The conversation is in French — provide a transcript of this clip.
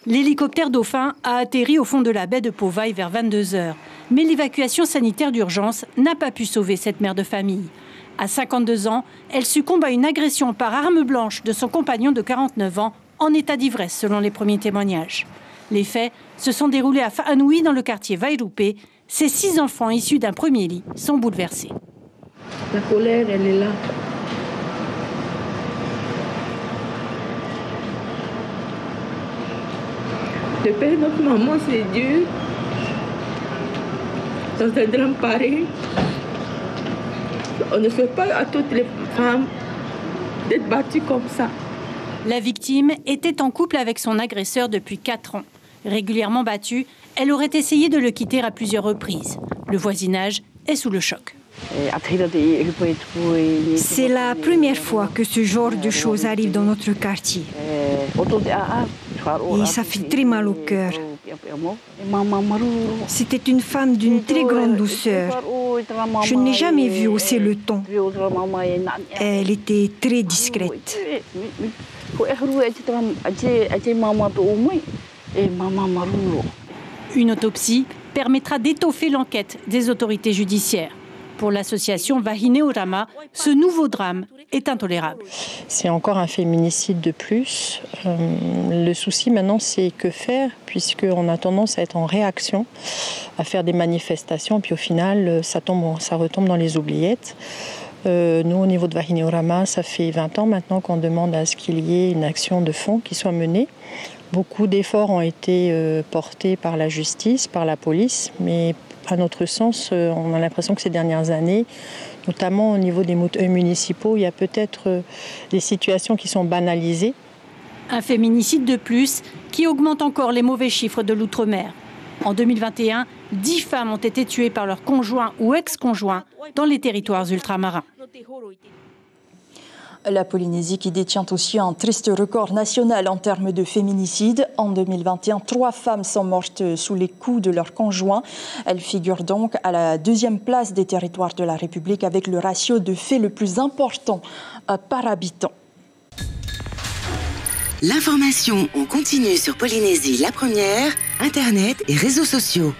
L'hélicoptère Dauphin a atterri au fond de la baie de Pauvaille vers 22 h. Mais l'évacuation sanitaire d'urgence n'a pas pu sauver cette mère de famille. À 52 ans, elle succombe à une agression par arme blanche de son compagnon de 49 ans en état d'ivresse, selon les premiers témoignages. Les faits se sont déroulés à Fahanoui, dans le quartier Vairoupé. Ces 6 enfants issus d'un premier lit sont bouleversés. La colère, elle est là. De perdre notre maman, c'est dur. Dans un drame pareil, on ne souhaite pas à toutes les femmes d'être battues comme ça. La victime était en couple avec son agresseur depuis 4 ans. Régulièrement battue, elle aurait essayé de le quitter à plusieurs reprises. Le voisinage est sous le choc. C'est la première fois que ce genre de choses arrive dans notre quartier. Et ça fait très mal au cœur. C'était une femme d'une très grande douceur. Je n'ai jamais vu hausser le ton. Elle était très discrète. Une autopsie permettra d'étoffer l'enquête des autorités judiciaires. Pour l'association Vahineorama, ce nouveau drame est intolérable. C'est encore un féminicide de plus. Le souci maintenant, c'est que faire, puisqu'on a tendance à être en réaction, à faire des manifestations, puis au final, ça retombe dans les oubliettes. Nous, au niveau de Vahineorama, ça fait 20 ans maintenant qu'on demande à ce qu'il y ait une action de fond qui soit menée. Beaucoup d'efforts ont été portés par la justice, par la police, mais à notre sens, on a l'impression que ces dernières années, notamment au niveau des municipaux, il y a peut-être des situations qui sont banalisées. Un féminicide de plus qui augmente encore les mauvais chiffres de l'outre-mer. En 2021, 10 femmes ont été tuées par leur conjoint ou ex-conjoint dans les territoires ultramarins. La Polynésie qui détient aussi un triste record national en termes de féminicide. En 2021, 3 femmes sont mortes sous les coups de leur conjoint. Elles figurent donc à la 2e place des territoires de la République avec le ratio de faits le plus important par habitant. L'information en continu sur Polynésie la première, Internet et réseaux sociaux.